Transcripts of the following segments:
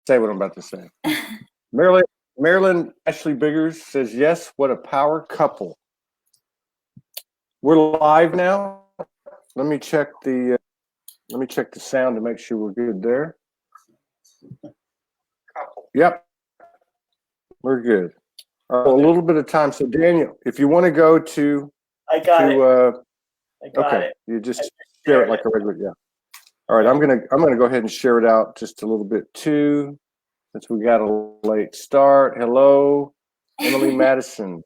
say what I'm about to say. Marilyn Ashley Biggers says, yes, what a power couple. We're live now. Let me check the sound to make sure we're good there. Yep. We're good. A little bit of time. So Daniel, if you want to go to I got it. You just share it like a regular, yeah. All right, I'm gonna go ahead and share it out just a little bit too, since we got a late start. Hello, Emily Madison.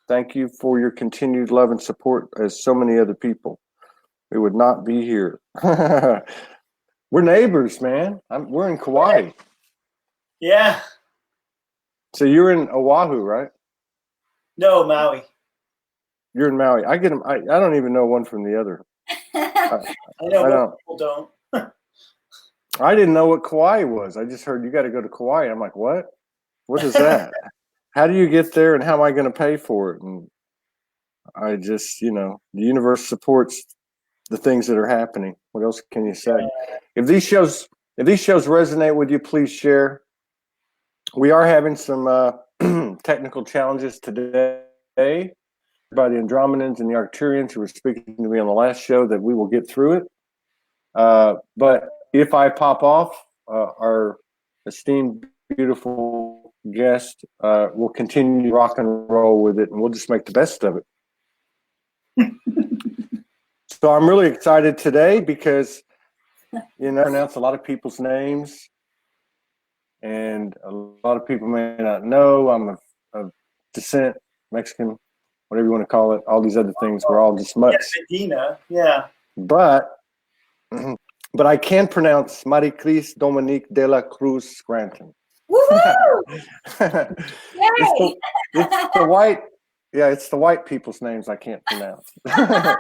Thank you for your continued love and support, as so many other people. We would not be here. We're neighbors, man. We're in Kauai. Yeah. So you're in Oahu, right? No, Maui. You're in Maui. I get them. I don't even know one from the other. I know people don't. I didn't know what Kauai was. I just heard you got to go to Kauai. I'm like, what? What is that? How do you get there, and how am I going to pay for it? And I just, the universe supports the things that are happening. What else can you say? If these shows resonate with you, please share. We are having some technical challenges today by the Andromedans and the Arcturians who were speaking to me on the last show, that we will get through it. But if I pop off, our esteemed, beautiful guest will continue to rock and roll with it, and we'll just make the best of it. So I'm really excited today because, I announce a lot of people's names, and a lot of people may not know I'm of descent, Mexican, whatever you want to call it, all these other things. We're all just mutts. Medina, yeah. But I can pronounce Maricris Dominique Dela Cruz-Scranton. Woohoo! It's the white people's names I can't pronounce. I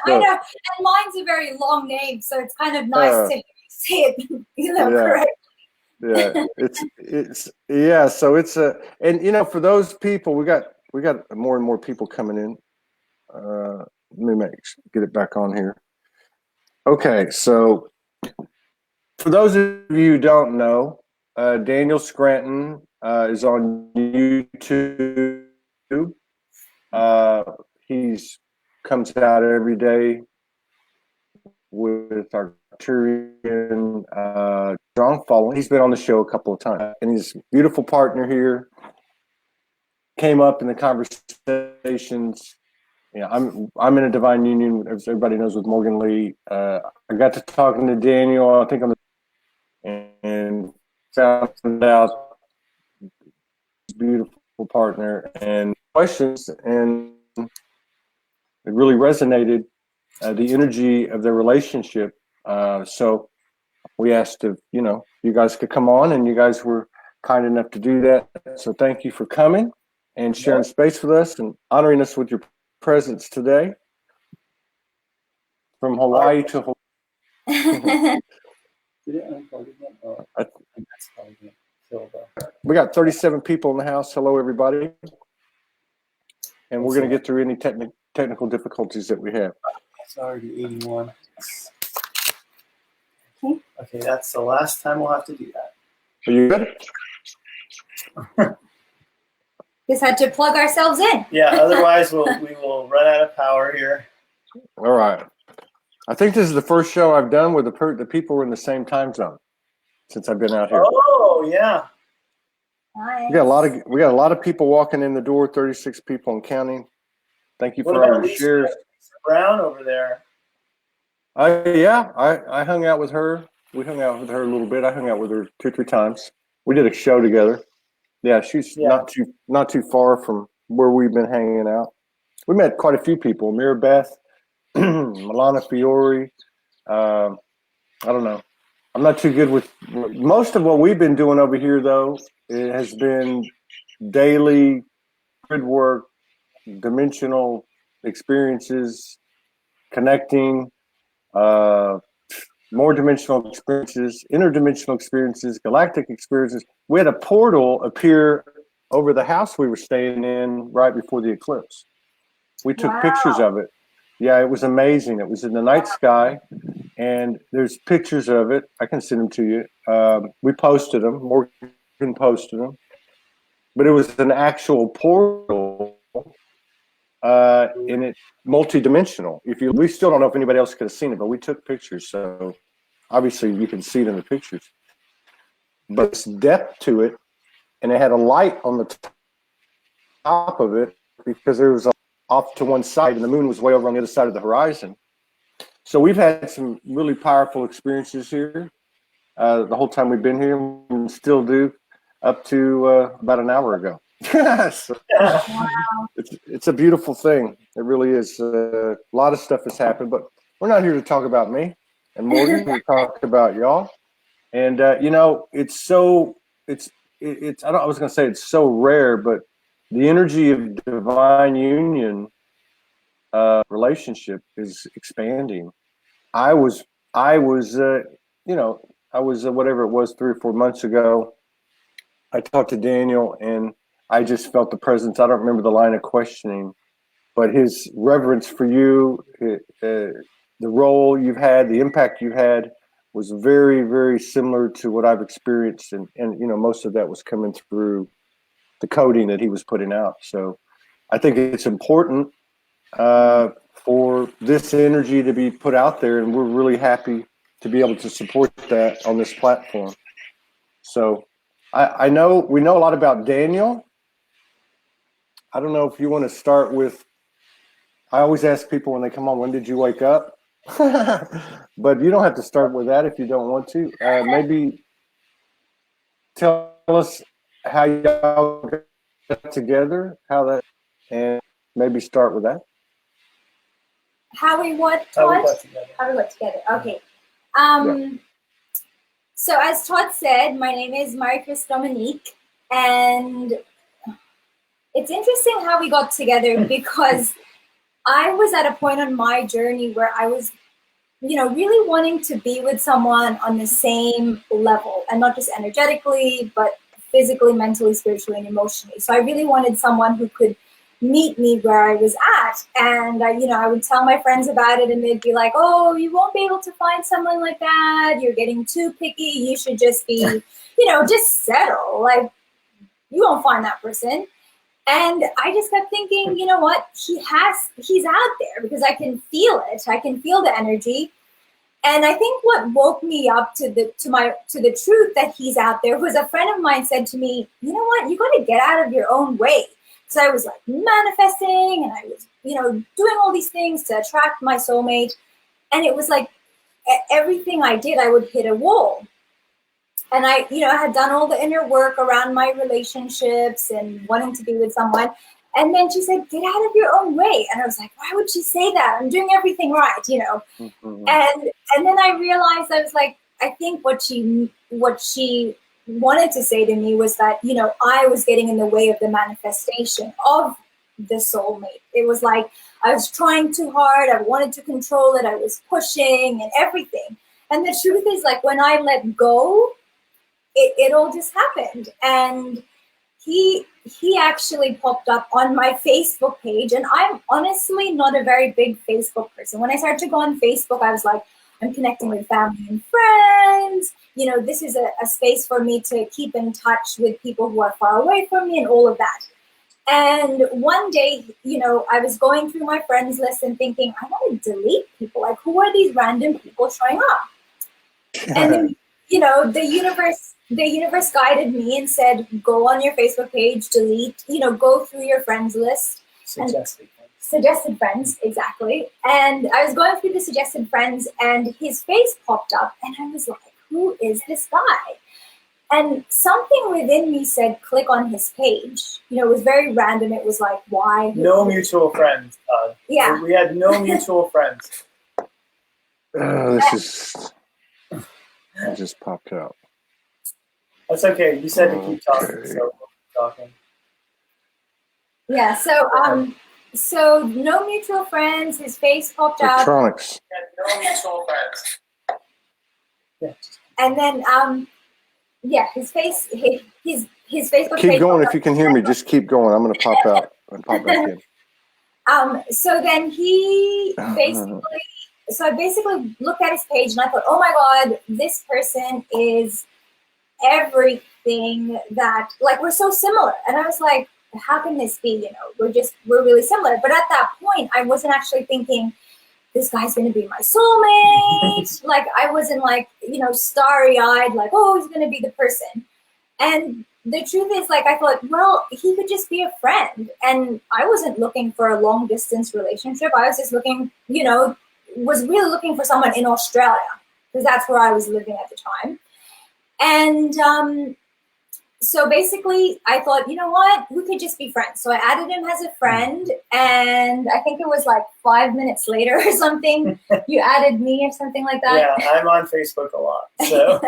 know, and mine's a very long name, so it's kind of nice to say it, correctly. So it's and for those people, we got more and more people coming in. Let me get it back on here. Okay, so for those of you who don't know, Daniel Scranton is on YouTube. He's comes out every day with Arcturian strong following. He's been on the show a couple of times, and he's a beautiful partner here. Came up in the conversations. I'm in a divine union, as everybody knows, with Morgan Lee. I got to talking to Daniel, I think, and found out beautiful partner and questions, and it really resonated, the energy of their relationship. So we asked if you guys could come on, and you guys were kind enough to do that. So thank you for coming and sharing space with us and honoring us with your presence today from Hawaii to Hawaii. We got 37 people in the house. Hello, everybody. And we're going to get through any technical difficulties that we have. It's already 81. Okay, that's the last time we'll have to do that. Are you good? Just had to plug ourselves in. Yeah, otherwise we will run out of power here. All right. I think this is the first show I've done where the people were in the same time zone since I've been out here. Oh, yeah. Nice. We got a lot of people walking in the door, 36 people and counting. Thank you for all your shares. Lisa Brown over there. I hung out with her. We hung out with her a little bit. I hung out with her 2-3 times. We did a show together. Yeah, she's not too far from where we've been hanging out. We met quite a few people. Mirabeth, Milana Fiore. I don't know. I'm not too good with most of what we've been doing over here, though. It has been daily grid work, dimensional experiences, connecting, more dimensional experiences, interdimensional experiences, galactic experiences. We had a portal appear over the house we were staying in right before the eclipse. We took pictures of it. Yeah, it was amazing. It was in the night sky, And there's pictures of it. I can send them to you. We posted them. Morgan posted them. But it was an actual portal, and it multi-dimensional. We still don't know if anybody else could have seen it, but we took pictures, so obviously you can see it in the pictures. But it's depth to it, and it had a light on the top of it because there was off to one side, and the moon was way over on the other side of the horizon. So we've had some really powerful experiences here the whole time we've been here, and still do. Up to about an hour ago. So, Wow. It's a beautiful thing. It really is. A lot of stuff has happened, but we're not here to talk about me and Morgan. We're here to talk about y'all. And you know, I was going to say it's so rare, but the energy of divine union relationship is expanding. I was whatever it was 3 or 4 months ago. I talked to Daniel, and I just felt the presence. I don't remember the line of questioning, but his reverence for you, the role you've had, the impact you had, was very, very similar to what I've experienced, and you know, most of that was coming through the coding that he was putting out. So I think it's important for this energy to be put out there, and we're really happy to be able to support that on this platform. So I know we know a lot about Daniel. I don't know if you want to start with, I always ask people when they come on, when did you wake up? But you don't have to start with that if you don't want to. Maybe tell us how y'all got together, and maybe start with that. How we got together. Okay. Yeah. So as Todd said, my name is Maricris Dominique, and it's interesting how we got together because I was at a point on my journey where I was, you know, really wanting to be with someone on the same level, and not just energetically, but physically, mentally, spiritually, and emotionally. So I really wanted someone who could meet me where I was at. And I would tell my friends about it, and they'd be like, oh, you won't be able to find someone like that. You're getting too picky. You should just be, just settle. Like, you won't find that person. And I just kept thinking, you know what? He's out there because I can feel it. I can feel the energy. And I think what woke me up to the truth that he's out there was a friend of mine said to me, you know what? You got to get out of your own way. So I was like manifesting, and I was, doing all these things to attract my soulmate. And it was like everything I did, I would hit a wall. And I had done all the inner work around my relationships and wanting to be with someone. And then she said, get out of your own way. And I was like, why would she say that? I'm doing everything right, Mm-hmm. And then I realized, I was like, I think what she wanted to say to me was that, I was getting in the way of the manifestation of the soulmate. It was like I was trying too hard. I wanted to control it. I was pushing and everything. And the truth is, like, when I let go, it all just happened. And he actually popped up on my Facebook page. And I'm honestly not a very big Facebook person. When I started to go on Facebook, I was like, I'm connecting with family and friends. This is a space for me to keep in touch with people who are far away from me and all of that. And one day, I was going through my friends list and thinking, I want to delete people. Like, who are these random people showing up? And then, the universe guided me and said, go on your Facebook page, delete, go through your friends list. Suggested friends, exactly. And I was going through the suggested friends, and his face popped up, and I was like, who is this guy? And something within me said, click on his page. It was very random. It was like, why? No mutual friends. Yeah. We had no mutual friends. It just popped out. That's okay. You said to keep talking, so we'll keep talking. Yeah, so no mutual friends. His face popped Electronics. out. No mutual friends. Yeah. And then, his face, his Facebook. Keep going if you can hear me. Just keep going. I'm going to pop out and pop back in. So then he basically so I basically looked at his page and I thought, oh my God, this person is everything that, like, we're so similar. And I was like, how can this be? You know, we're really similar. But at that point, I wasn't actually thinking, this guy's going to be my soulmate. Like, I wasn't like, you know, starry-eyed, like, oh, he's going to be the person. And the truth is, like, I thought, well, he could just be a friend. And I wasn't looking for a long-distance relationship. I was just looking, you know, was really looking for someone in Australia, because that's where I was living at the time. And so basically, I thought, you know what, we could just be friends. So I added him as a friend, and I think it was like 5 minutes later or something, you added me or something like that. Yeah, I'm on Facebook a lot, so.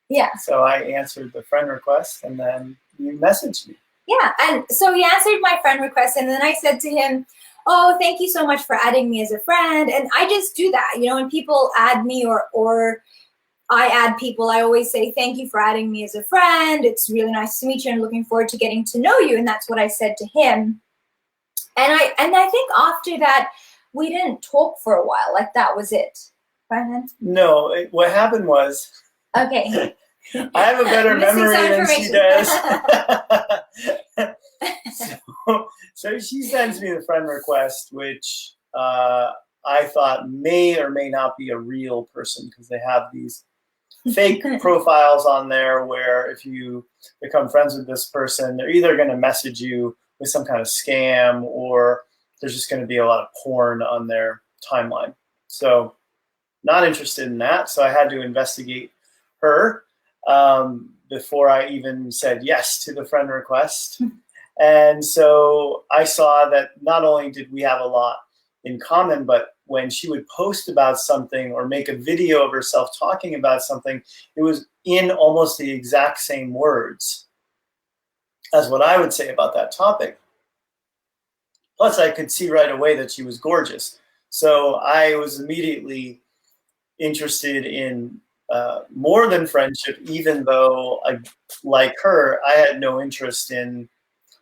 Yeah. So I answered the friend request, and then you messaged me. Yeah, and so he answered my friend request, and then I said to him, oh, thank you so much for adding me as a friend. And I just do that, you know, when people add me or I add people, I always say, thank you for adding me as a friend. It's really nice to meet you and looking forward to getting to know you. And that's what I said to him. And I think after that, we didn't talk for a while. Like, that was it. Right? No, what happened was, okay. I have a better memory than she does. So she sends me the friend request, which I thought may or may not be a real person, because they have these fake profiles on there where if you become friends with this person, they're either going to message you with some kind of scam, or there's just going to be a lot of porn on their timeline. So not interested in that. So I had to investigate her before I even said yes to the friend request. And so I saw that not only did we have a lot in common, but when she would post about something or make a video of herself talking about something, it was in almost the exact same words as what I would say about that topic. Plus, I could see right away that she was gorgeous. So I was immediately interested in more than friendship, even though, like her, I had no interest in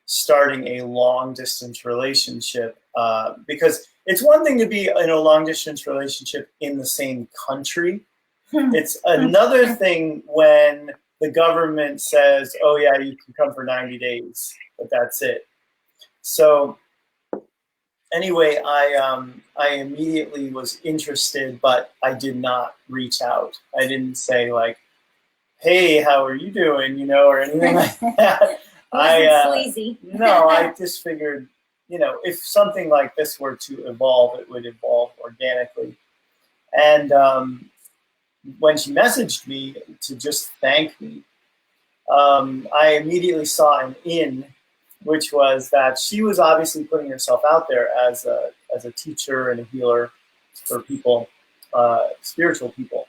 starting a long-distance relationship, because it's one thing to be in a long-distance relationship in the same country. It's another thing when the government says, oh yeah, you can come for 90 days, but that's it. So anyway, I immediately was interested, but I did not reach out. I didn't say like, hey, how are you doing, you know, or anything like that. Sleazy. No, I just figured, you know, if something like this were to evolve, it would evolve organically. And when she messaged me to just thank me, I immediately saw an in, which was that she was obviously putting herself out there as a teacher and a healer for people, spiritual people.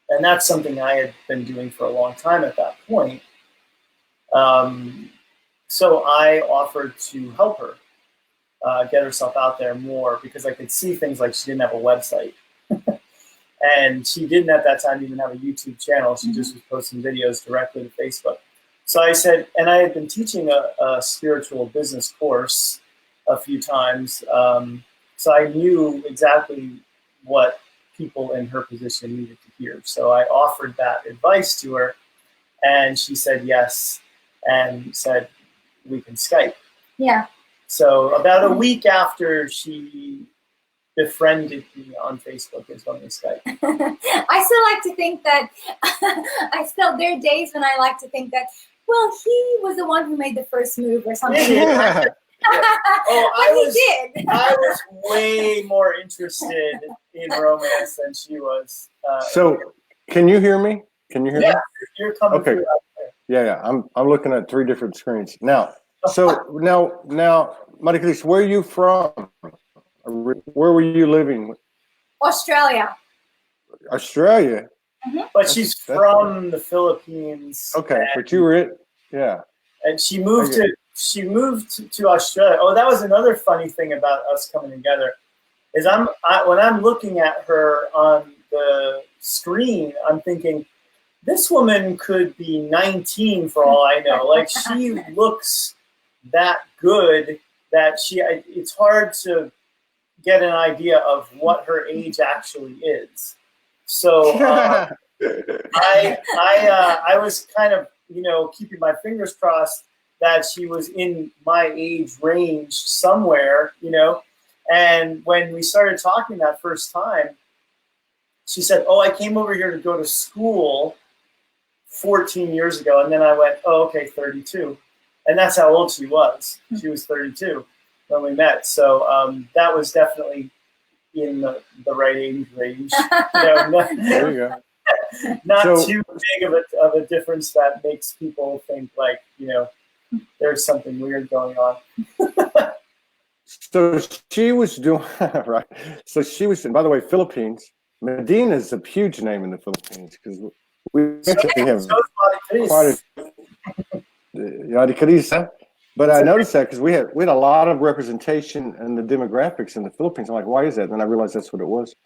And that's something I had been doing for a long time at that point. So I offered to help her get herself out there more, because I could see things like she didn't have a website. And she didn't at that time even have a YouTube channel. She just was posting videos directly to Facebook. So I said, and I had been teaching a spiritual business course a few times. So I knew exactly what people in her position needed to hear. So I offered that advice to her, and she said yes, and said, we can Skype. Yeah. So about a week after she befriended me on Facebook is when we Skype. I still like to think that, there are days when I like to think that, well, he was the one who made the first move or something. Yeah. Oh, he did. I was way more interested in romance than she was. So, can you hear me? Can you hear me? You're coming through out there. Yeah. I'm looking at 3 different screens now. So now, Maricris, where are you from? Where were you living? Australia. Australia. But she's from the Philippines. Okay, but you were it. Yeah. And she moved to Australia. Oh, that was another funny thing about us coming together. Is when I'm looking at her on the screen, I'm thinking, this woman could be 19 for all I know. Like, she looks that good that it's hard to get an idea of what her age actually is. So I was kind of, you know, keeping my fingers crossed that she was in my age range somewhere, you know. And when we started talking that first time, she said, "Oh, I came over here to go to school 14 years ago." And then I went, "Oh, okay, 32." And that's how old she was. She was 32 when we met. So that was definitely in the right age range. You know, There you go. not So- too big of a difference that makes people think like, you know, there's something weird going on. So she was doing right. So she was, and by the way, Philippines. Medina is a huge name in the Philippines because we actually have So is quite a Maricris. But I noticed that because we had a lot of representation in the demographics in the Philippines. I'm like, why is that? And I realized that's what it was.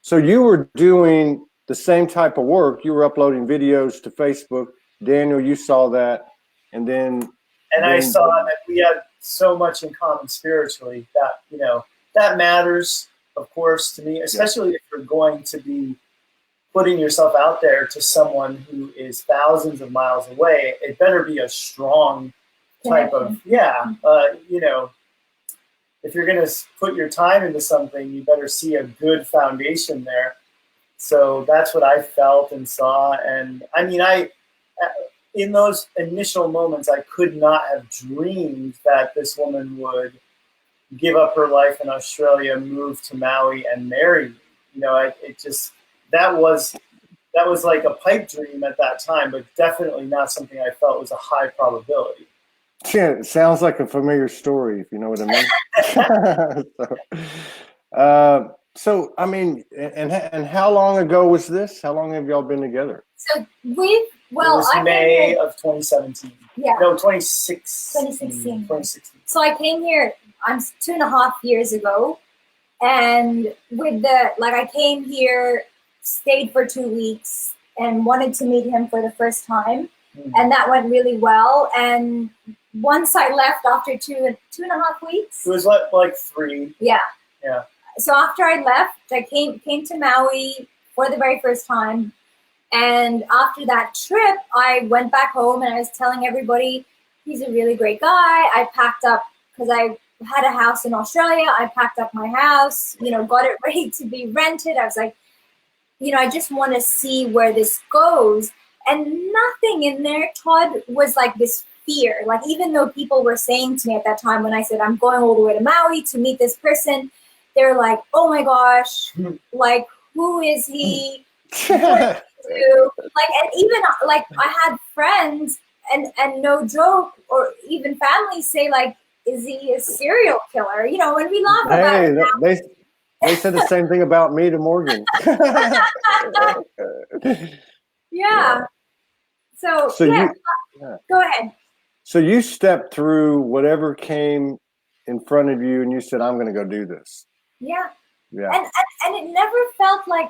So you were doing the same type of work. You were uploading videos to Facebook. Daniel, you saw that, and then I saw that we had so much in common spiritually that, you know, that matters, of course, to me, especially if you're going to be putting yourself out there to someone who is thousands of miles away. It better be a strong type of, you know, if you're going to put your time into something, you better see a good foundation there. So that's what I felt and saw. And I mean, in those initial moments, I could not have dreamed that this woman would give up her life in Australia, move to Maui, and marry me. You know, it just, that was like a pipe dream at that time, but definitely not something I felt was a high probability. yeah, it sounds like a familiar story, if you know what I mean. So I mean, and how long ago was this? How long have y'all been together? So It was May of 2017. Yeah. No, 2016. 2016. So I came here 2.5 years ago, and I came here, stayed for 2 weeks, and wanted to meet him for the first time, and that went really well. And once I left after 2.5 weeks, It was like 3. yeah. Yeah. So after I left, I came to Maui for the very first time. And after that trip, I went back home and I was telling everybody, he's a really great guy. I packed up, because I had a house in Australia. I packed up my house, you know, got it ready to be rented. I was like, you know, I just want to see where this goes. And nothing in there, Todd, was like this fear. Like, even though people were saying to me at that time when I said, I'm going all the way to Maui to meet this person, they're like, oh my gosh, like, who is he? What do? Like, and even like I had friends and no joke, or even family say like, is he a serial killer? You know, when we laugh about it now. They said the same thing about me to Morgan. Yeah. So you, go ahead. So you stepped through whatever came in front of you, and you said, "I'm going to go do this." Yeah. Yeah. And it never felt like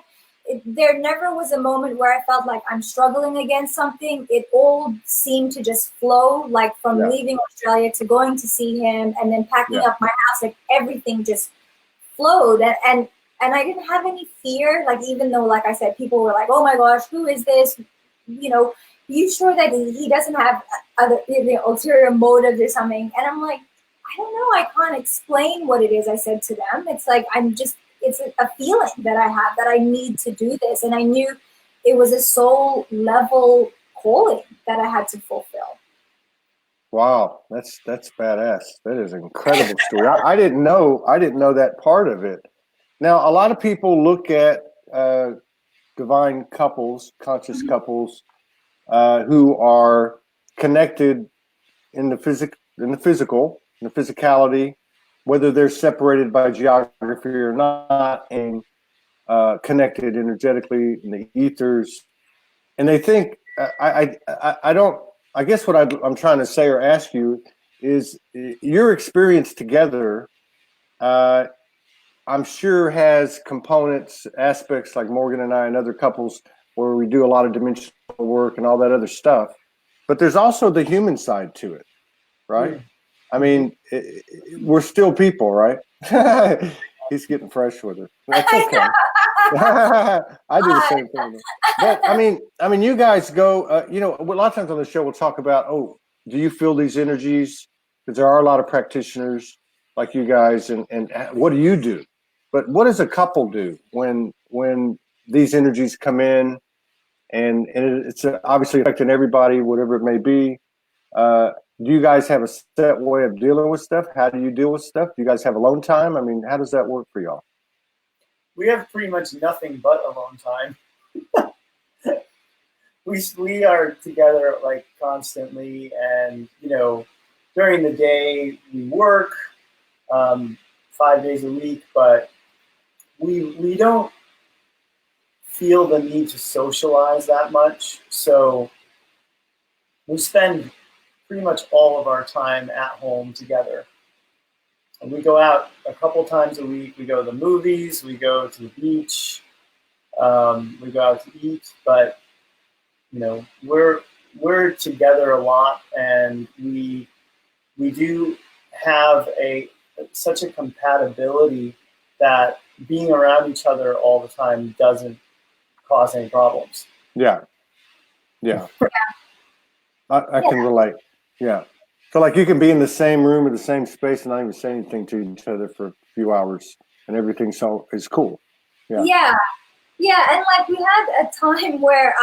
there never was a moment where I felt like I'm struggling against something. It all seemed to just flow, like from leaving Australia to going to see him and then packing up my house. Like, everything just flowed, and I didn't have any fear. Like, even though, like I said, people were like, "Oh my gosh, who is this? You know, you sure that he doesn't have other ulterior motives or something?" And I'm like, I don't know. I can't explain what it is. I said to them, it's like, it's a feeling that I have that I need to do this. And I knew it was a soul level calling that I had to fulfill. Wow, that's badass. That is an incredible story. I didn't know that part of it. Now, a lot of people look at divine couples, conscious couples, who are connected in the physicality, whether they're separated by geography or not, and connected energetically in the ethers. And they think, I guess what I'm trying to say or ask you is, your experience together, I'm sure has components, aspects like Morgan and I and other couples where we do a lot of dimensional work and all that other stuff. But there's also the human side to it, right? I mean, we're still people, right? He's getting fresh with it. That's okay. I do the same thing. But I mean, you guys go. You know, a lot of times on the show we'll talk about. Oh, do you feel these energies? Because there are a lot of practitioners like you guys, and what do you do? But what does a couple do when these energies come in, and it's obviously affecting everybody, whatever it may be? Do you guys have a set way of dealing with stuff? How do you deal with stuff? Do you guys have alone time? I mean, how does that work for y'all? We have pretty much nothing but alone time. we are together like constantly, and you know, during the day we work 5 days a week, but we don't feel the need to socialize that much. So we spend pretty much all of our time at home together. And we go out a couple times a week. We go to the movies, we go to the beach, we go out to eat, but you know, we're together a lot, and we do have such a compatibility that being around each other all the time doesn't cause any problems. Yeah. I can relate. Yeah. So like you can be in the same room or the same space and not even say anything to each other for a few hours, and everything is cool. Yeah. And like we had a time where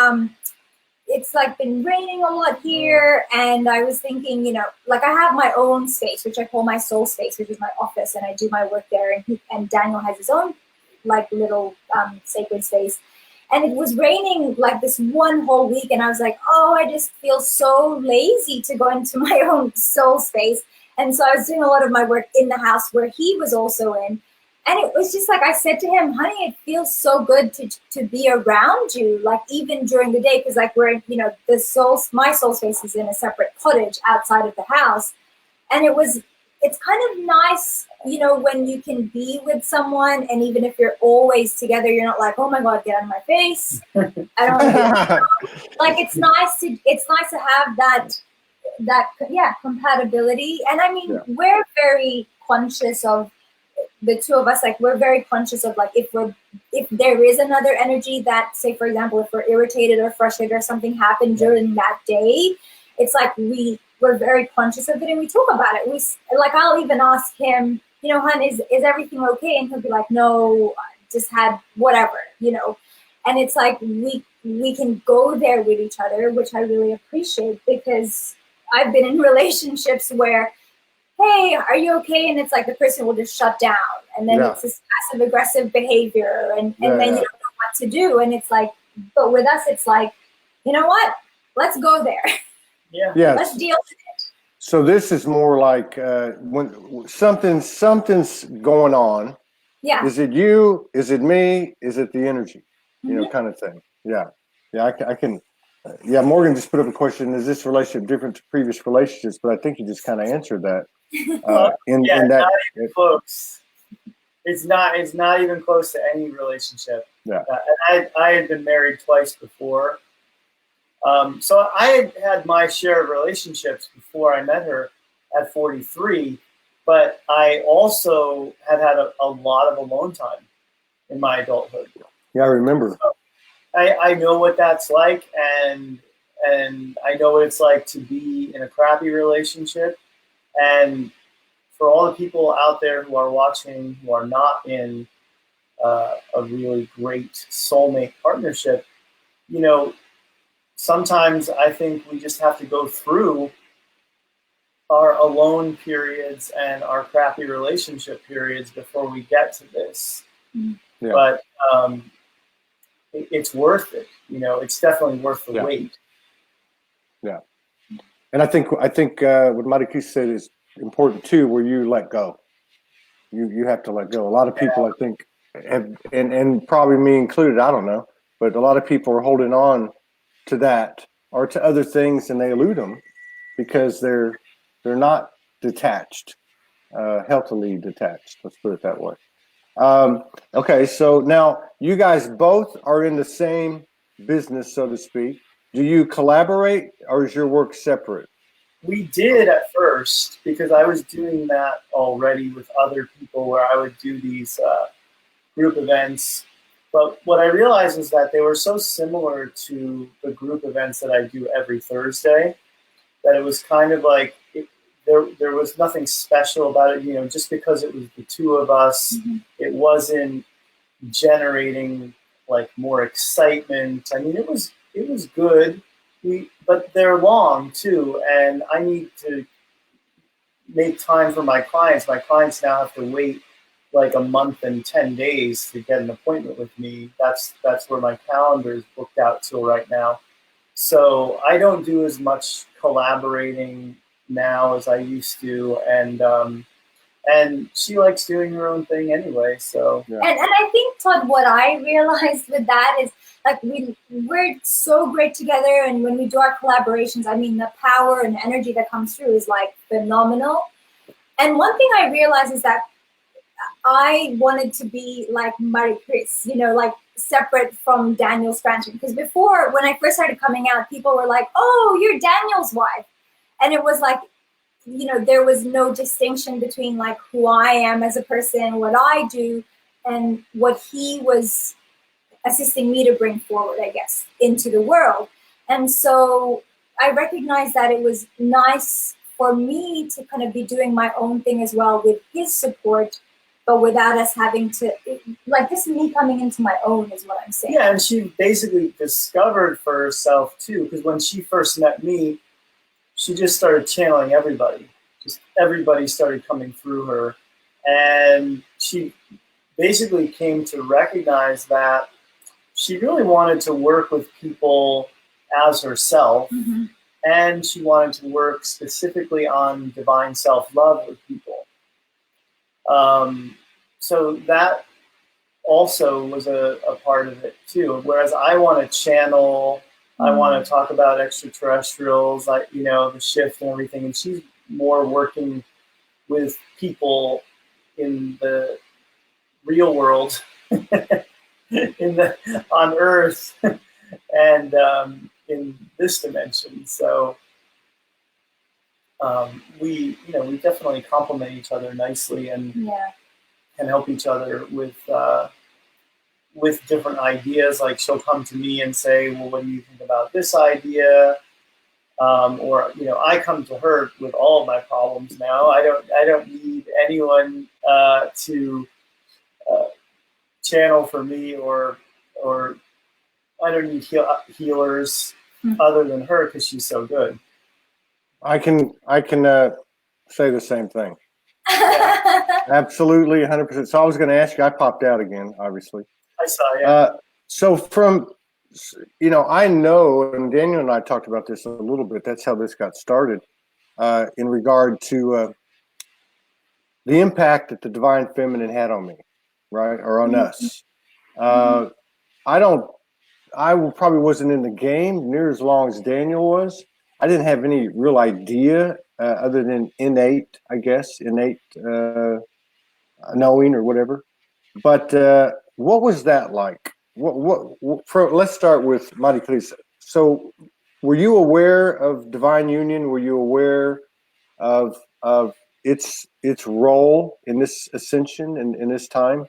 it's like been raining a lot here, and I was thinking, you know, like I have my own space, which I call my soul space, which is my office, and I do my work there, and Daniel has his own like little sacred space. And it was raining like this one whole week, and I was like, oh, I just feel so lazy to go into my own soul space. And so I was doing a lot of my work in the house where he was also in. And it was just like I said to him, honey, it feels so good to be around you, like even during the day, because like we're, you know, my soul space is in a separate cottage outside of the house. And it's kind of nice, you know, when you can be with someone, and even if you're always together, you're not like, oh my God, get out of my face. I don't want to be like, it's nice to have that compatibility. And I mean, we're very conscious of, the two of us, like we're very conscious of like if there is another energy that, say for example, if we're irritated or frustrated or something happened during that day, it's like we're very conscious of it, and we talk about it. I'll even ask him, you know, hon, is everything okay? And he'll be like, no, I just had whatever, you know. And it's like we can go there with each other, which I really appreciate, because I've been in relationships where, hey, are you okay? And it's like the person will just shut down, and then it's this passive aggressive behavior, and then you don't know what to do. And it's like, but with us, it's like, you know what? Let's go there. Yeah. Let's deal with it. So this is more like when something's going on. Yeah. Is it you? Is it me? Is it the energy? You know, kind of thing. Yeah. I can. Morgan just put up a question. Is this relationship different to previous relationships? But I think you just kind of answered that. Not even close. It's not even close to any relationship. Yeah. I had been married twice before. So I had my share of relationships before I met her at 43, but I also had a lot of alone time in my adulthood. Yeah, I remember. So I know what that's like, and I know what it's like to be in a crappy relationship. And for all the people out there who are watching who are not in a really great soulmate partnership, you know, sometimes I think we just have to go through our alone periods and our crappy relationship periods before we get to this. Yeah. But it's worth it. You know, it's definitely worth the wait. Yeah. And I think what Maricris said is important too, where you let go. You have to let go. A lot of people, I think, have, and probably me included, I don't know, but a lot of people are holding on to that or to other things, and they elude them because they're not detached, healthily detached. Let's put it that way. Okay, so now you guys both are in the same business, so to speak. Do you collaborate, or is your work separate? We did at first, because I was doing that already with other people where I would do these group events. But what I realized was that they were so similar to the group events that I do every Thursday that it was kind of like there was nothing special about it. You know, just because it was the two of us, it wasn't generating like more excitement. I mean, it was good. But they're long too, and I need to make time for my clients. My clients now have to wait like a month and 10 days to get an appointment with me. That's where my calendar is booked out till right now. So I don't do as much collaborating now as I used to, and she likes doing her own thing anyway. So and I think, Todd, what I realized with that is like we're so great together, and when we do our collaborations, I mean, the power and energy that comes through is like phenomenal. And one thing I realized is that I wanted to be like Maricris, you know, like separate from Daniel Scranton. Because before, when I first started coming out, people were like, "Oh, you're Daniel's wife," and it was like, you know, there was no distinction between like who I am as a person, what I do, and what he was assisting me to bring forward, I guess, into the world. And so I recognized that it was nice for me to kind of be doing my own thing as well with his support, but without us having to, like, this is me coming into my own is what I'm saying. Yeah, and she basically discovered for herself too, because when she first met me, she just started channeling everybody. Just everybody started coming through her. And she basically came to recognize that she really wanted to work with people as herself. And she wanted to work specifically on divine self-love with people. So that also was a part of it too. Whereas I want to channel, I want to talk about extraterrestrials, like, you know, the shift and everything. And she's more working with people in the real world, on Earth, and in this dimension. So we definitely complement each other nicely, and can help each other with different ideas. Like, she'll come to me and say, "Well, what do you think about this idea?" Or, you know, I come to her with all of my problems now. I don't need anyone to channel for me, or I don't need healers other than her, because she's so good. I can say the same thing. Absolutely, 100%. So I was going to ask you. I popped out again, obviously. I saw you. So from, you know, I know, and Daniel and I talked about this a little bit. That's how this got started, in regard to the impact that the Divine Feminine had on me, right, or on us. I probably wasn't in the game near as long as Daniel was. I didn't have any real idea other than innate knowing or whatever. But what was that like? Let's start with Maricris. So, were you aware of divine union? Were you aware of its role in this ascension and in this time,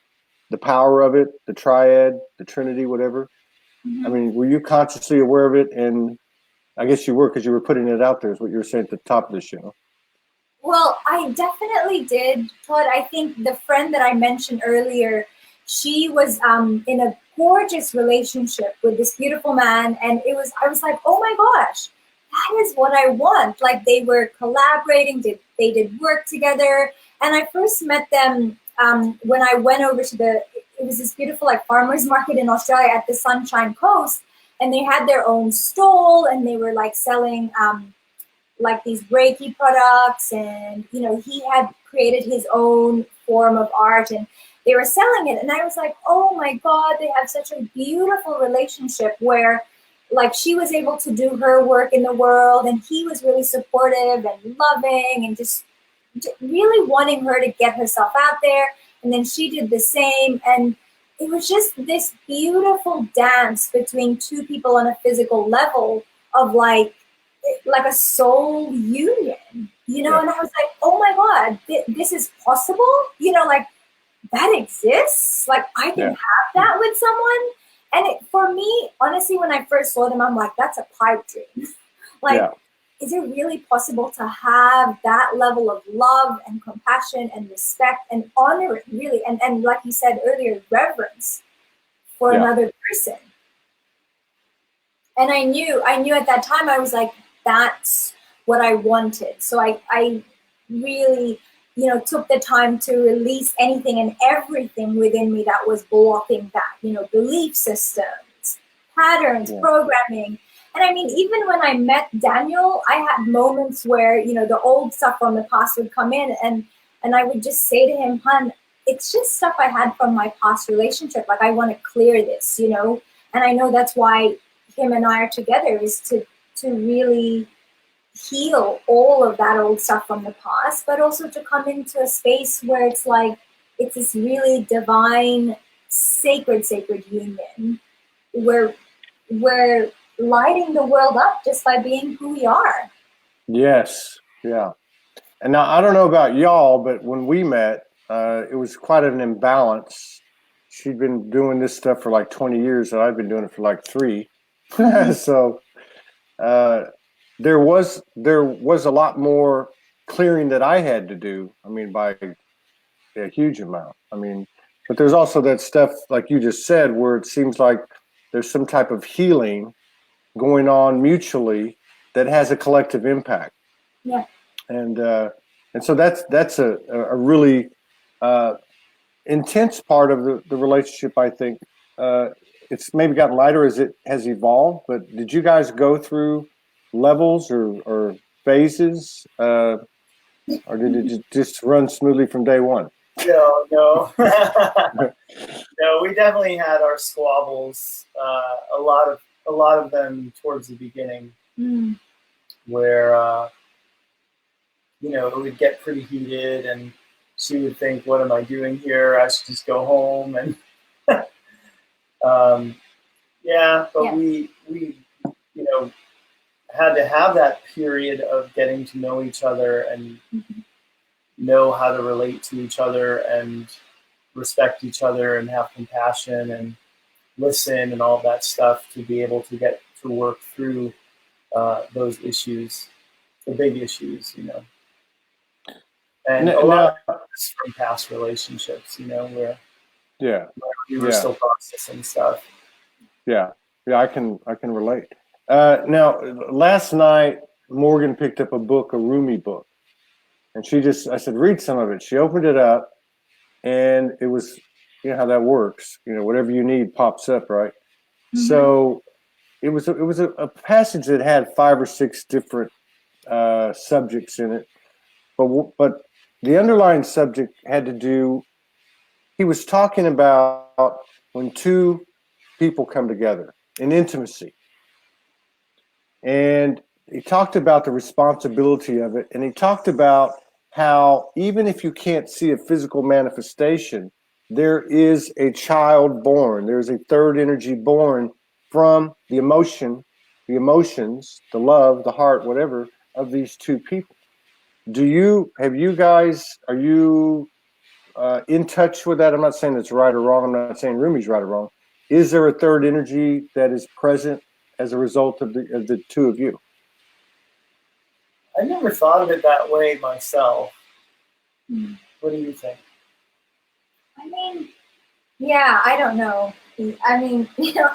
the power of it, the triad, the Trinity, whatever? I mean, were you consciously aware of it? And I guess you were, because you were putting it out there, is what you were saying at the top of the show. Well, I definitely did, Todd. I think the friend that I mentioned earlier, she was in a gorgeous relationship with this beautiful man, and I was like, oh my gosh, that is what I want. Like, they were collaborating, they did work together, and I first met them when I went over to it was this beautiful like farmers market in Australia at the Sunshine Coast, and they had their own stall, and they were like selling like these Reiki products, and, you know, he had created his own form of art, and they were selling it. And I was like, oh my God, they have such a beautiful relationship where, like, she was able to do her work in the world, and he was really supportive and loving, and just really wanting her to get herself out there. And then she did the same. And it was just this beautiful dance between two people on a physical level of like like a soul union, you know. Yeah. And I was like, oh my God, this is possible, you know, like that exists, like I can have that with someone. And for me, honestly, when I first saw them, I'm like, that's a pipe dream. Like, is it really possible to have that level of love and compassion and respect and honor, really, and like you said earlier, reverence for another person? And I knew at that time, I was like, that's what I wanted. So I really, you know, took the time to release anything and everything within me that was blocking that, you know, belief systems, patterns, programming. And I mean, even when I met Daniel, I had moments where, you know, the old stuff from the past would come in, and I would just say to him, "Hun, it's just stuff I had from my past relationship. Like, I want to clear this, you know." And I know that's why him and I are together, is to really heal all of that old stuff from the past, but also to come into a space where it's like, it's this really divine, sacred union where we're lighting the world up just by being who we are. Yes. Yeah. And now, I don't know about y'all, but when we met, it was quite an imbalance. She'd been doing this stuff for like 20 years, and I've been doing it for like 3. So there was a lot more clearing that I had to do. I mean, by a huge amount. I mean, but there's also that stuff, like you just said, where it seems like there's some type of healing going on mutually that has a collective impact. Yeah. And so that's a really intense part of the relationship, I think. It's maybe gotten lighter as it has evolved, but did you guys go through levels or phases, or did it just run smoothly from day one? No. No, we definitely had our squabbles, a lot of them towards the beginning, where you know, it would get pretty heated, and she would think, what am I doing here? I should just go home. And we you know, had to have that period of getting to know each other and know how to relate to each other and respect each other and have compassion and listen and all that stuff to be able to get to work through those issues, the big issues, you know. And a lot of this from past relationships, you know, where we were still processing stuff. Yeah, I can relate. Now, last night, Morgan picked up a book, a Rumi book, and I said, read some of it. She opened it up, and it was, you know how that works. You know, whatever you need pops up, right? So it was a passage that had 5 or 6 different subjects in it, but the underlying subject had to do. He was talking about when 2 people come together in intimacy. And he talked about the responsibility of it. And he talked about how even if you can't see a physical manifestation, there is a child born. There's a third energy born from the emotions, the love, the heart, whatever, of these 2 people. Are you in touch with that? I'm not saying it's right or wrong. I'm not saying Rumi's right or wrong. Is there a third energy that is present as a result of the 2 of you? I never thought of it that way myself. What do you think? I mean, yeah, I don't know. I mean, you know,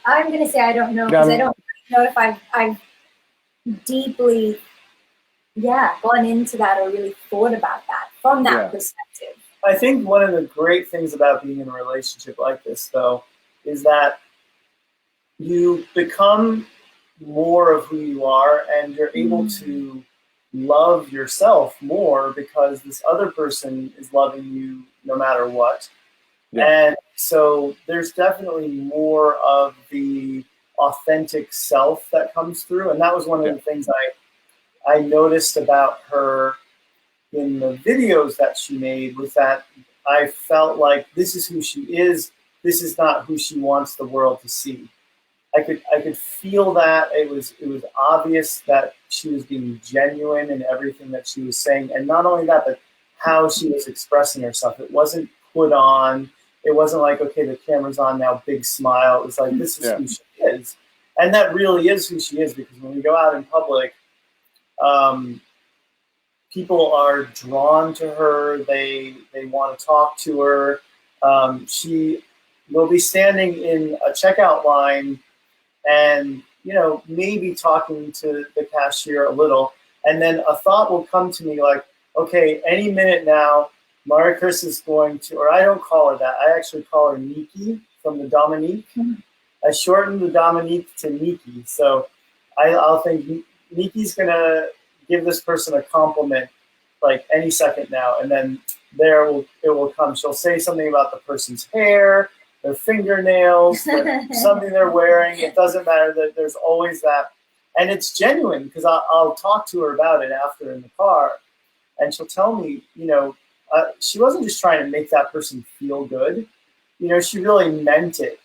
I'm going to say I don't know, because I don't know if I've deeply, gone into that or really thought about that from that perspective. I think one of the great things about being in a relationship like this, though, is that you become more of who you are, and you're able to love yourself more because this other person is loving you no matter what. And so there's definitely more of the authentic self that comes through. And that was one of the things I noticed about her in the videos that she made, was that I felt like this is who she is. This is not who she wants the world to see. I could feel that it was obvious that she was being genuine in everything that she was saying, and not only that, but how she was expressing herself. It wasn't put on. It wasn't like, okay, the camera's on now, big smile. It was like, this is who she is, and that really is who she is, because when we go out in public, people are drawn to her. They want to talk to her. She will be standing in a checkout line and, you know, maybe talking to the cashier a little. And then a thought will come to me like, okay, any minute now, Maricris is going to, or I don't call her that. I actually call her Nikki from the Dominique. I shortened the Dominique to Nikki. So I'll think Nikki's going to give this person a compliment like any second now. And then it will come. She'll say something about the person's hair, their fingernails, something they're wearing. It doesn't matter. That there's always that. And it's genuine, because I'll talk to her about it after in the car. And she'll tell me, you know, she wasn't just trying to make that person feel good. You know, she really meant it.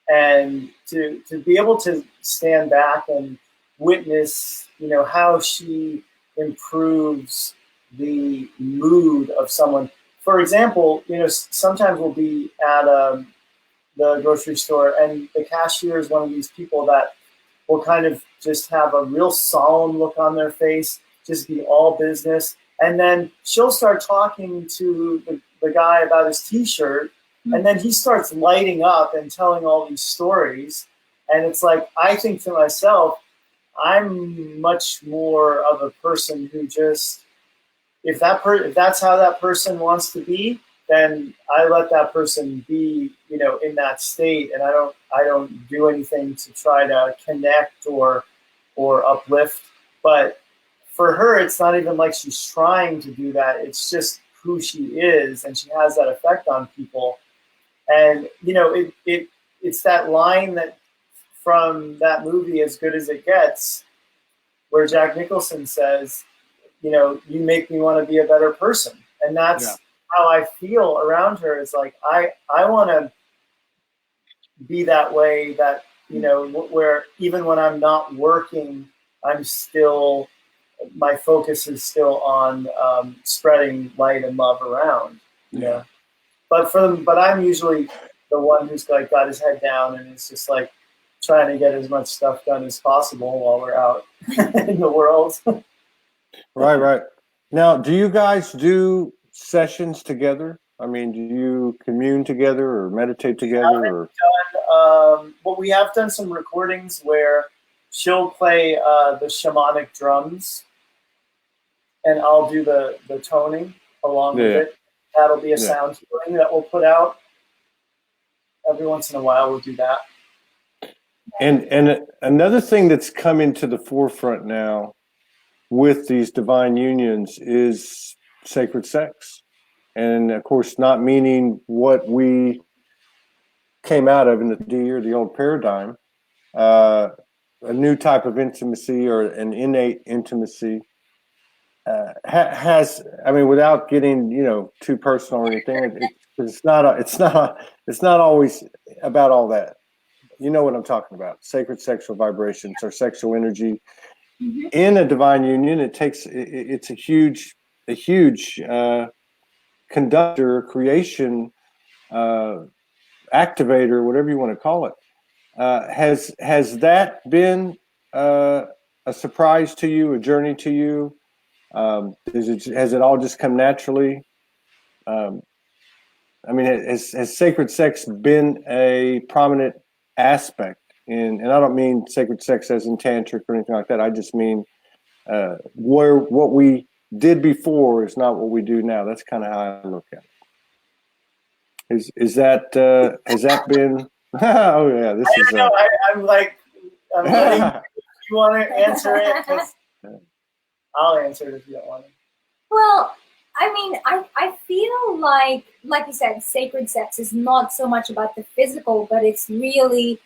And to be able to stand back and witness, you know, how she improves the mood of someone. For example, you know, sometimes we'll be at the grocery store, and the cashier is one of these people that will kind of just have a real solemn look on their face, just be all business. And then she'll start talking to the guy about his T-shirt, and then he starts lighting up and telling all these stories. And it's like, I think to myself, I'm much more of a person who just, if that's how that person wants to be, then I let that person be, you know, in that state, and I don't do anything to try to connect or uplift. But for her, it's not even like she's trying to do that. It's just who she is, and she has that effect on people. And you know, it's that line that from that movie, As Good as It Gets, where Jack Nicholson says, you know, you make me want to be a better person. And that's how I feel around her. It's like, I want to be that way, that, you know, where even when I'm not working, my focus is still on spreading light and love around, you know. But I'm usually the one who's like got his head down and is just like trying to get as much stuff done as possible while we're out in the world. Right. Now, do you guys do sessions together? I mean, do you commune together or meditate together? Well, we have done some recordings where she'll play the shamanic drums, and I'll do the toning along with it. That'll be a sound healing that we'll put out. Every once in a while, we'll do that. And another thing that's coming to the forefront now with these divine unions is sacred sex. And of course, not meaning what we came out of in the old paradigm, a new type of intimacy or an innate intimacy has, I mean, without getting, you know, too personal or anything, it's not always about all that. You know what I'm talking about. Sacred sexual vibrations or sexual energy. Mm-hmm. In a divine union, it's a huge conductor, creation, activator, whatever you want to call it. Has that been a surprise to you, a journey to you? Has it all just come naturally? I mean, has sacred sex been a prominent aspect and I don't mean sacred sex as in tantric or anything like that. I just mean what we did before is not what we do now. That's kind of how I look at it. Is that has that been? Oh yeah, this is. I don't know. I'm letting you want to answer it? 'Cause I'll answer it if you don't want to. Well, I mean, I feel like you said, sacred sex is not so much about the physical, but it's really,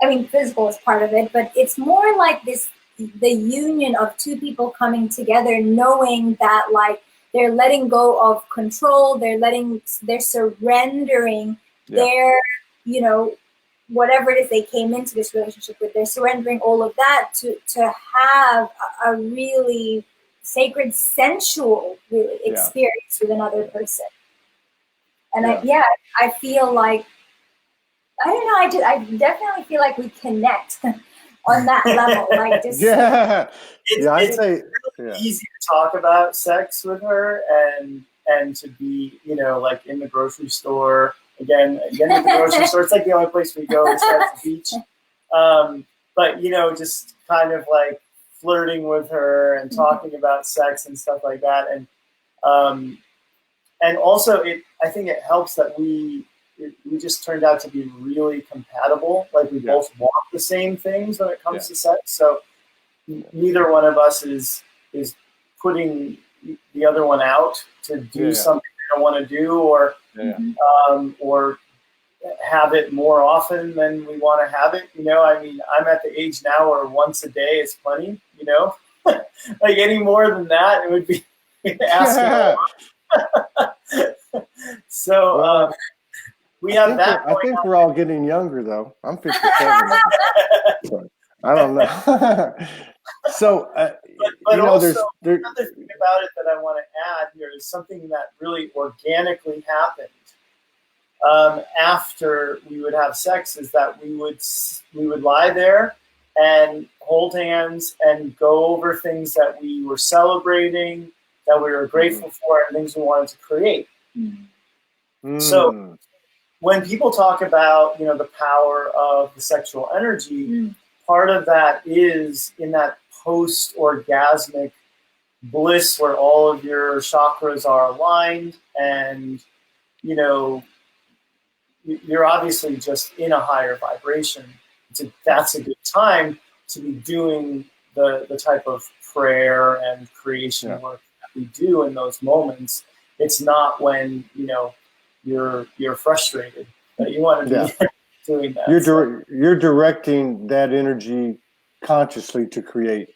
I mean, physical is part of it, but it's more like the union of two people coming together, knowing that like they're letting go of control, they're surrendering their, you know, whatever it is they came into this relationship with. They're surrendering all of that to have a really sacred, sensual really experience with another person. And I feel like, I don't know, I definitely feel like we connect on that level. Like just It's really easy to talk about sex with her and to be, you know, like in the grocery store. Again, at the grocery store, it's like the only place we go besides the beach. But, you know, just kind of like flirting with her and talking about sex and stuff like that. And also I think it helps that we just turned out to be really compatible. Like we both want the same things when it comes to sex. So neither one of us is putting the other one out to do something they don't want to do, or have it more often than we want to have it. You know, I mean, I'm at the age now where once a day is plenty. You know, like any more than that, it would be asking a lot. So we have that. I think we're all getting younger, though. I'm 57. So, I don't know. So, but you know, also, there's another thing about it that I want to add here is something that really organically happened after we would have sex, is that we would lie there and hold hands and go over things that we were celebrating, that we were grateful for, and things we wanted to create. So when people talk about, you know, the power of the sexual energy, part of that is in that post-orgasmic bliss where all of your chakras are aligned, and, you know, you're obviously just in a higher vibration. That's a good time to be doing the type of prayer and creation work that we do in those moments. It's not when, you know, you're frustrated that you want to be doing that. You're directing that energy consciously to create.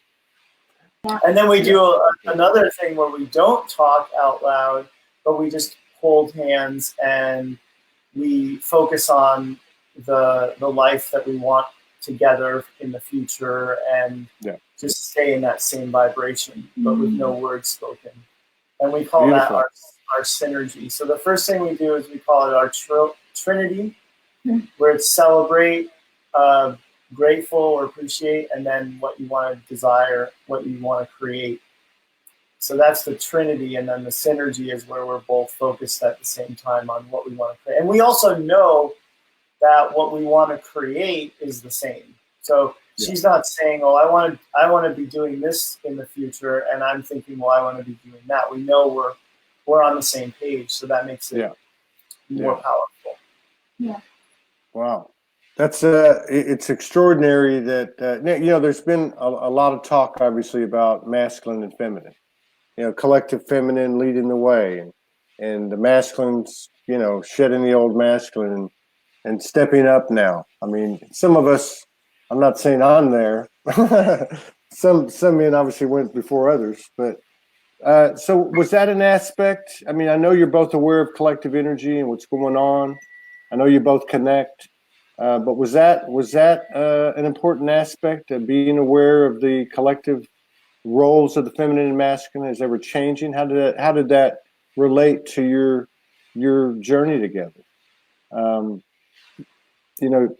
And then we do another thing where we don't talk out loud, but we just hold hands and we focus on the life that we want together in the future, and just stay in that same vibration, but with no words spoken. And we call that our synergy. So the first thing we do is we call it our Trinity, where it's celebrate, grateful or appreciate, and then what you want to desire, what you want to create. So that's the Trinity, and then the synergy is where we're both focused at the same time on what we want to create. And we also know that what we want to create is the same. So she's not saying, "Oh, I want to be doing this in the future," and I'm thinking, "Well, I want to be doing that." We know we're on the same page, so that makes it more powerful. Yeah. Wow. That's it's extraordinary that you know, there's been a lot of talk, obviously, about masculine and feminine. You know, collective feminine leading the way, and the masculines, you know, shedding the old masculine and stepping up now. I mean, some of us, I'm not saying I'm there. Some men obviously went before others, but so was that an aspect? I mean, I know you're both aware of collective energy and what's going on. I know you both connect. But was that an important aspect of being aware of the collective roles of the feminine and masculine? Is ever changing? How did that relate to your journey together? You know.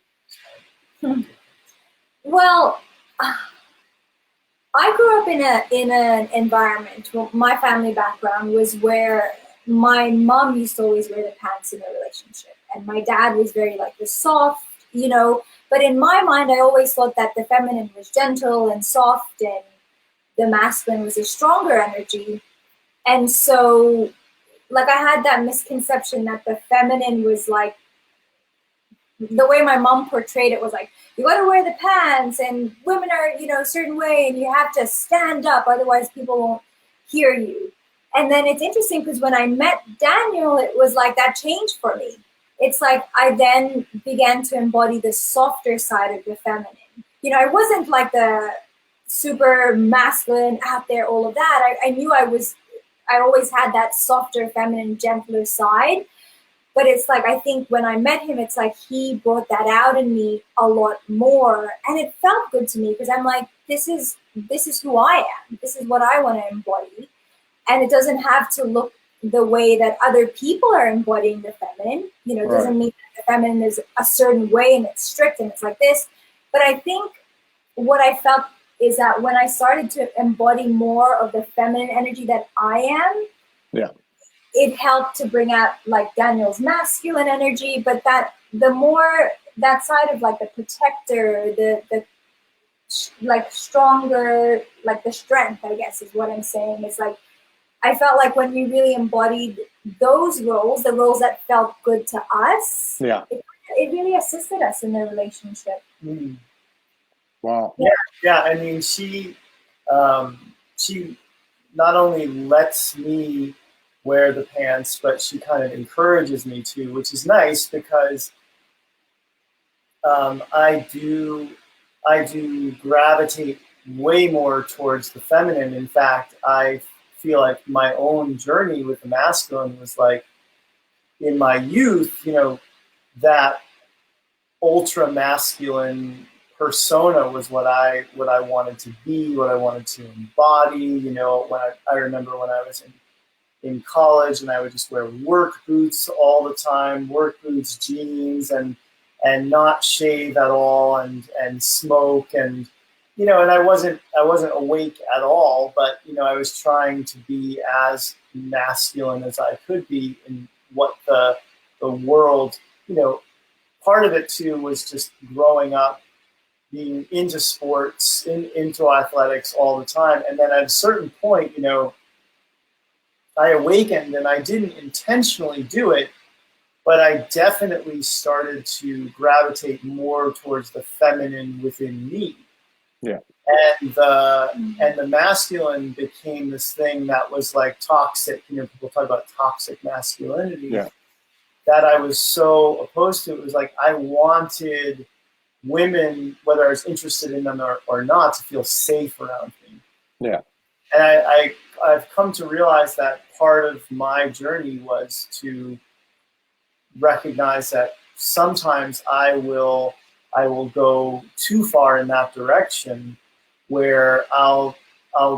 Well, I grew up in an environment. Well, my family background was where my mom used to always wear the pants in a relationship, and my dad was very like the soft, you know. But in my mind, I always thought that the feminine was gentle and soft, and the masculine was a stronger energy. And so, like, I had that misconception that the feminine was like, the way my mom portrayed it was like, you got to wear the pants, and women are, you know, a certain way, and you have to stand up, otherwise people won't hear you. And then it's interesting because when I met Daniel, it was like that changed for me. It's like I then began to embody the softer side of the feminine. You know, I wasn't like the super masculine out there, all of that. I knew I always had that softer, feminine, gentler side. But it's like, I think when I met him, it's like he brought that out in me a lot more. And it felt good to me because I'm like, this is who I am. This is what I want to embody. And it doesn't have to look the way that other people are embodying the feminine. You know, it doesn't mean that the feminine is a certain way and it's strict and it's like this. But I think what I felt is that when I started to embody more of the feminine energy that I am, it helped to bring out like Daniel's masculine energy, but that the more that side of like the protector, the like stronger, like the strength, I guess is what I'm saying, is like, I felt like when we really embodied those roles, the roles that felt good to us, it really assisted us in the relationship. Mm. Wow. Yeah. I mean, she not only lets me wear the pants, but she kind of encourages me to, which is nice because I do gravitate way more towards the feminine. In fact, I feel like my own journey with the masculine was like in my youth, you know, that ultra masculine persona was what I wanted to be, what I wanted to embody. You know, when I remember when I was in college and I would just wear work boots all the time, work boots, jeans, and not shave at all, and smoke, and you know, and I wasn't awake at all, but you know, I was trying to be as masculine as I could be in what the world, you know, part of it too was just growing up being into sports, into athletics all the time, and then at a certain point, you know, I awakened, and I didn't intentionally do it, but I definitely started to gravitate more towards the feminine within me. Yeah. And the masculine became this thing that was like toxic. You know, people talk about toxic masculinity. Yeah. That I was so opposed to. It was like I wanted women, whether I was interested in them or not, to feel safe around me. Yeah. And I've come to realize that part of my journey was to recognize that sometimes I will go too far in that direction, where I'll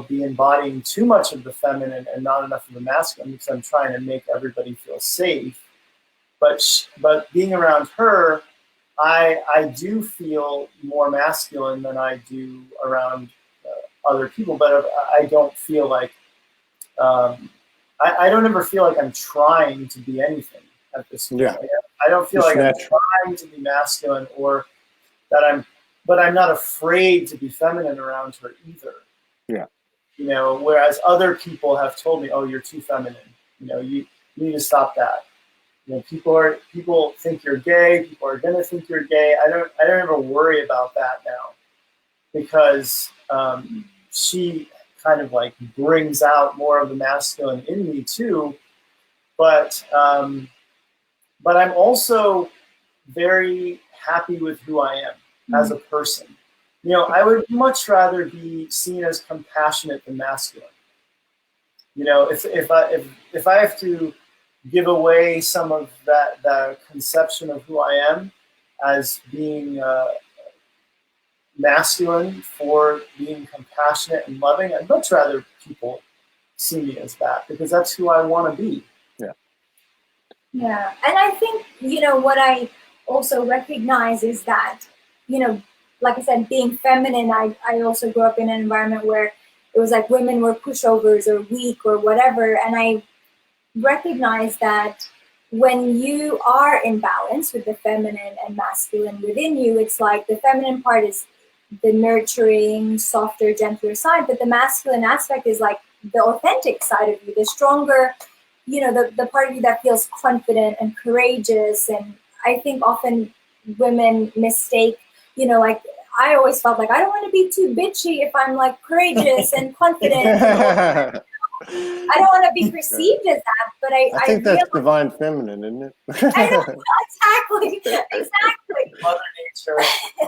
be embodying too much of the feminine and not enough of the masculine because I'm trying to make everybody feel safe. But being around her, I do feel more masculine than I do around other people, but I don't feel like I don't ever feel like I'm trying to be anything at this point. Yeah. I don't feel It's like natural. I'm trying to be masculine, or that but I'm not afraid to be feminine around her either. Yeah. You know, whereas other people have told me, "Oh, you're too feminine. You know, you need to stop that." You know, people think you're gay. People are gonna think you're gay. I don't ever worry about that now, because she kind of like brings out more of the masculine in me too. But I'm also very happy with who I am as a person. You know, I would much rather be seen as compassionate than masculine. You know, if I have to give away some of that conception of who I am as being masculine for being compassionate and loving, I'd much rather people see me as that, because that's who I want to be. Yeah, and I think, you know, what I also recognize is that, you know, like I said, being feminine, I also grew up in an environment where it was like women were pushovers or weak or whatever, and I recognize that when you are in balance with the feminine and masculine within you, it's like the feminine part is the nurturing, softer, gentler side, but the masculine aspect is like the authentic side of you, the stronger, you know, the part of you that feels confident and courageous. And I think often women mistake, you know, like I always felt like I don't want to be too bitchy if I'm like courageous and confident. And I don't want to be perceived as that, but I think that's divine feminine, isn't it? I know, exactly. Mother Nature.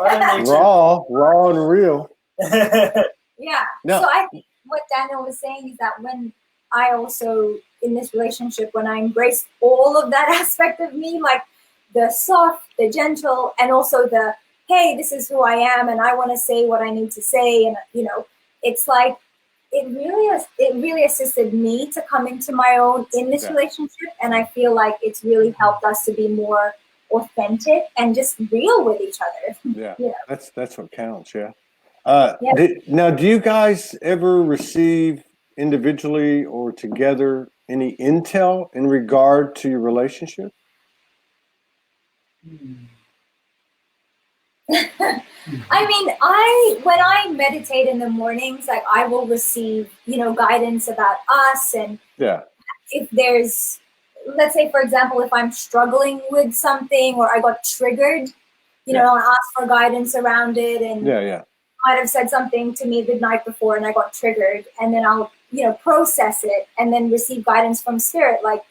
Raw and real. Yeah. No. So I think what Daniel was saying is that when I also in this relationship when I embraced all of that aspect of me, like the soft, the gentle, and also the, hey, this is who I am and I want to say what I need to say. And, you know, it's like, it really assisted me to come into my own in this relationship. And I feel like it's really helped us to be more authentic and just real with each other. Yeah, You know? that's what counts. Yeah. Now, do you guys ever receive individually or together any intel in regard to your relationship? I mean, when I meditate in the mornings, like I will receive, you know, guidance about us, and if there's, let's say, for example, if I'm struggling with something or I got triggered, you know, I'll ask for guidance around it, and might have said something to me the night before and I got triggered, and then I'll, you know, process it and then receive guidance from spirit, like,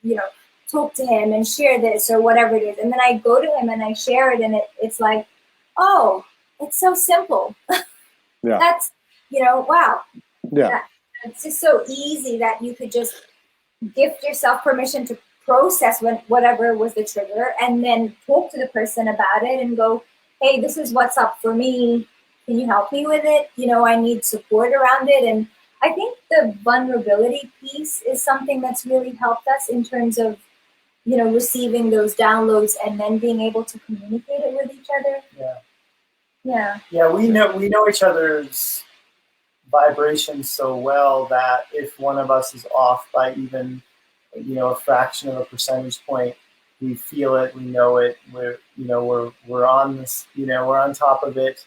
you know, talk to him and share this or whatever it is. And then I go to him and I share it, and it's like, oh, it's so simple. That's, you know, wow. It's just so easy that you could just gift yourself permission to process whatever was the trigger, and then talk to the person about it and go, hey, this is what's up for me. Can you help me with it? You know, I need support around it. And I think the vulnerability piece is something that's really helped us in terms of, you know, receiving those downloads and then being able to communicate it with each other. Yeah, we know each other's vibrations so well that if one of us is off by even, you know, a fraction of a percentage point, we feel it, we know it, we're on this, you know, we're on top of it.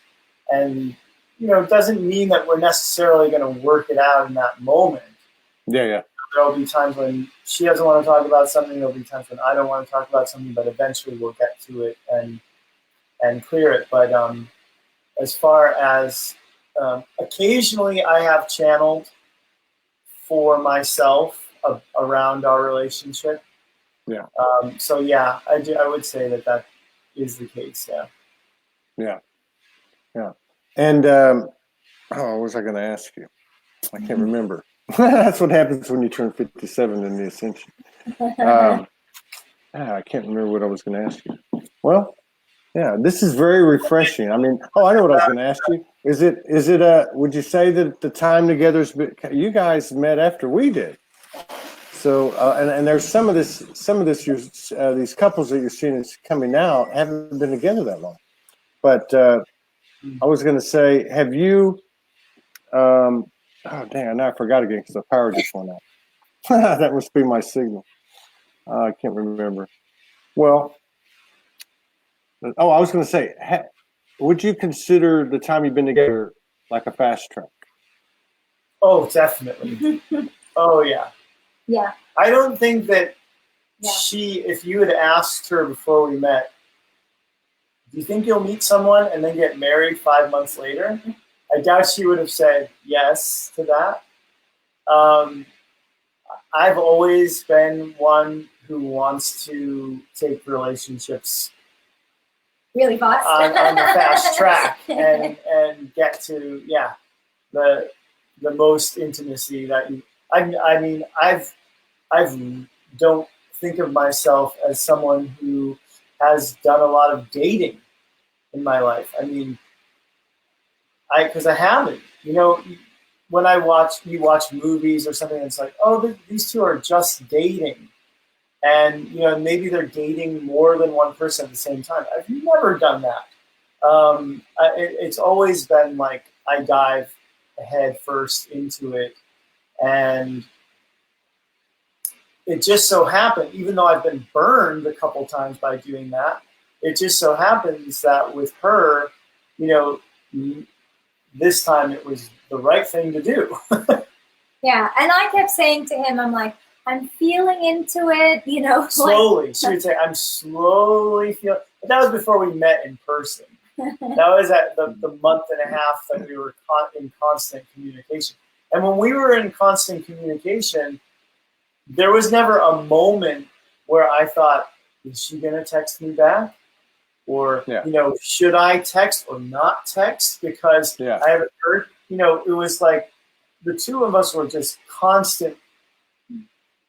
And, you know, it doesn't mean that we're necessarily going to work it out in that moment. There'll be times when she doesn't want to talk about something. There'll be times when I don't want to talk about something, but eventually we'll get to it and clear it. But as far as occasionally I have channeled for myself around our relationship. So yeah, I would say that is the case. Yeah. And what was I going to ask you? I can't remember. That's what happens when you turn 57 in the Ascension. I can't remember what I was going to ask you. Well, yeah, this is very refreshing. I mean, I know what I was going to ask you. Is it would you say that the time together you guys met after we did? So, and there's some of this, these couples that you're seeing is coming out haven't been together that long. But I was going to say, have you? Oh dang! Now I forgot again because the power just went out. That must be my signal. I can't remember. Well, I was going to say, would you consider the time you've been together like a fast track? Oh, definitely. Oh, yeah. Yeah. I don't think that if you had asked her before we met, do you think you'll meet someone and then get married 5 months later? I doubt she would have said yes to that. I've always been one who wants to take relationships really fast on the fast track and get to the most intimacy that you. I mean, I've don't think of myself as someone who has done a lot of dating in my life. I mean, because I haven't. You know, when you watch movies or something, it's like, oh, these two are just dating. And, you know, maybe they're dating more than one person at the same time. I've never done that. It's always been like I dive head first into it. And it just so happened, even though I've been burned a couple times by doing that, it just so happens that with her, you know, this time it was the right thing to do. Yeah, and I kept saying to him, I'm like, I'm feeling into it, you know. Slowly. She would say, I'm slowly feeling. But that was before we met in person. That was at the month and a half that we were in constant communication. And when we were in constant communication, there was never a moment where I thought, is she going to text me back? Or, you know, should I text or not text? Because I haven't heard. You know, it was like the two of us were just constant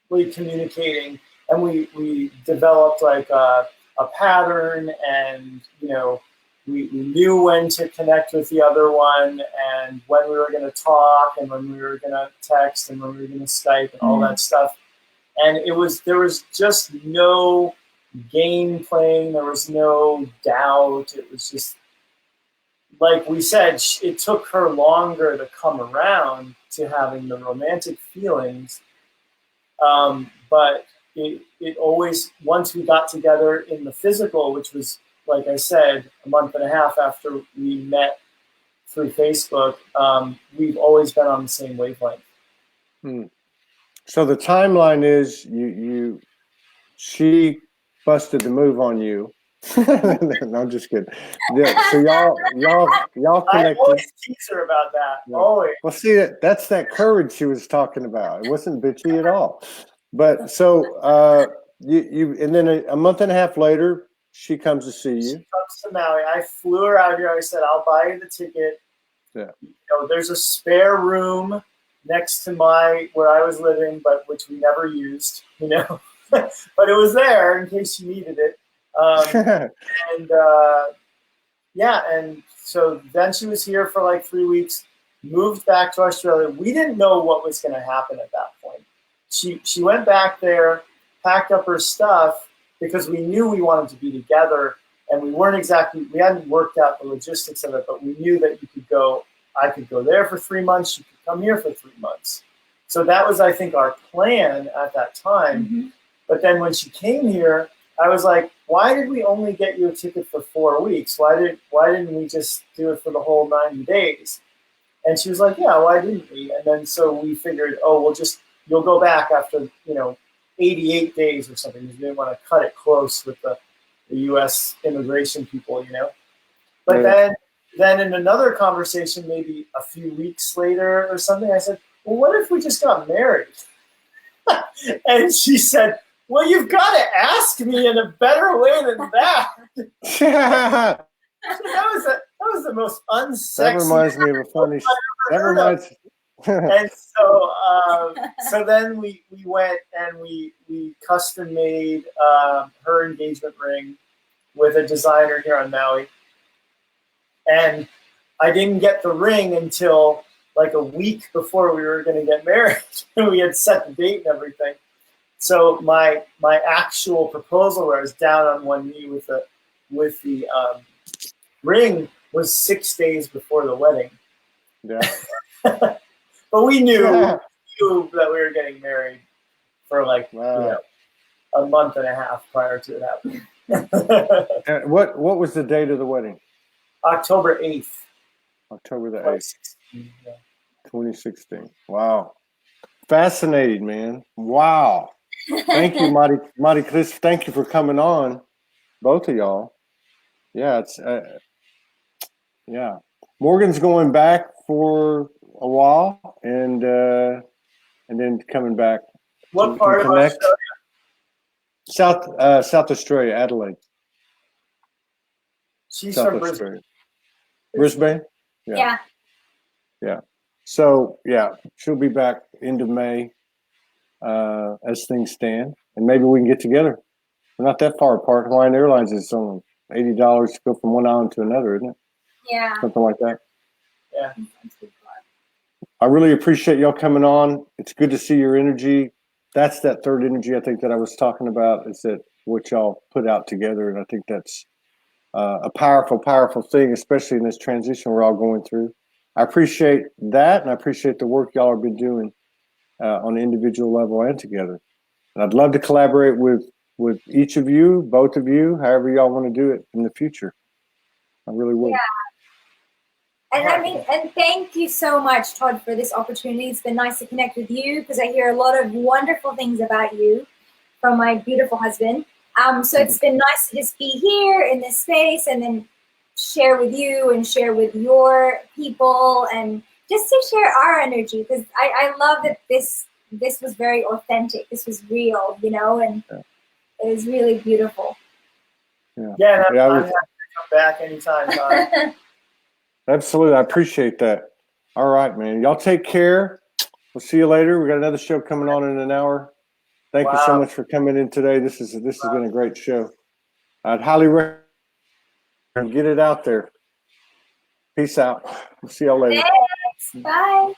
communicating, and we developed like a pattern, and we knew when to connect with the other one, and when we were going to talk, and when we were going to text, and when we were going to Skype, and all that stuff. And there was just no game playing. There was no doubt. It was just, like we said, it took her longer to come around to having the romantic feelings. But it always, once we got together in the physical, which was, like I said, a month and a half after we met through Facebook, we've always been on the same wavelength. So the timeline is she busted the move on you. No, I'm just kidding. Yeah, so y'all connected. I always tease her about that. Yeah. Always. Well, see, that's that courage she was talking about. It wasn't bitchy at all. But so you and then a month and a half later, she comes to see you. She comes to Maui. I flew her out here. I said, "I'll buy you the ticket." Yeah. There's a spare room next to where I was living, but which we never used. But it was there in case you needed it. And so then she was here for like 3 weeks, moved back to Australia. We didn't know what was going to happen at that point. She went back there, packed up her stuff, because we knew we wanted to be together, and we hadn't worked out the logistics of it, but we knew that I could go there for 3 months, she could come here for 3 months. So that was, I think, our plan at that time. Mm-hmm. But then when she came here, I was like, why did we only get you a ticket for 4 weeks? Why didn't we just do it for the whole 90 days? And she was like, yeah, why didn't we? And then so we figured, you'll go back after, 88 days or something. We didn't want to cut it close with the U.S. immigration people, But then in another conversation, maybe a few weeks later or something, I said, well, what if we just got married? And she said, well, you've got to ask me in a better way than that. that was the most unsexy. That reminds me of a funny. That reminds. And so then we went and we custom made her engagement ring with a designer here on Maui. And I didn't get the ring until like a week before we were going to get married. We had set the date and everything. So my actual proposal, where I was down on one knee with the ring, was 6 days before the wedding. Yeah. But we knew that we were getting married for like a month and a half prior to it happening. And what was the date of the wedding? October 8th. October the 8th. 2016. Wow. Fascinating, man. Wow. Thank you, Maricris. Thank you for coming on, both of y'all. Yeah, it's Morgan's going back for a while, and then coming back. What part of Australia? South Australia, Adelaide. She's South from Australia. Brisbane? Yeah. Yeah. So, she'll be back end of May as things stand. And maybe we can get together. We're not that far apart. Hawaiian Airlines is only $80 to go from one island to another, isn't it? Yeah. Something like that. Yeah. I really appreciate y'all coming on. It's good to see your energy. That's that third energy I think that I was talking about, is that what y'all put out together. And I think that's a powerful, powerful thing, especially in this transition we're all going through. I appreciate that, and I appreciate the work y'all have been doing on an individual level and together. And I'd love to collaborate with each of you, both of you, however y'all want to do it in the future. I really would. Yeah. And thank you so much, Todd, for this opportunity. It's been nice to connect with you, because I hear a lot of wonderful things about you from my beautiful husband. So it's been nice to just be here in this space and then share with you and share with your people, and just to share our energy, because I love that this was very authentic. This was real, and it was really beautiful. Yeah, and I'm happy to come back anytime, Todd. Absolutely. I appreciate that. All right, man. Y'all take care. We'll see you later. We got another show coming on in an hour. Thank you so Wow. much for coming in today. This has been a great show. I'd highly recommend get it out there. Peace out. We'll see y'all later. Thanks. Bye.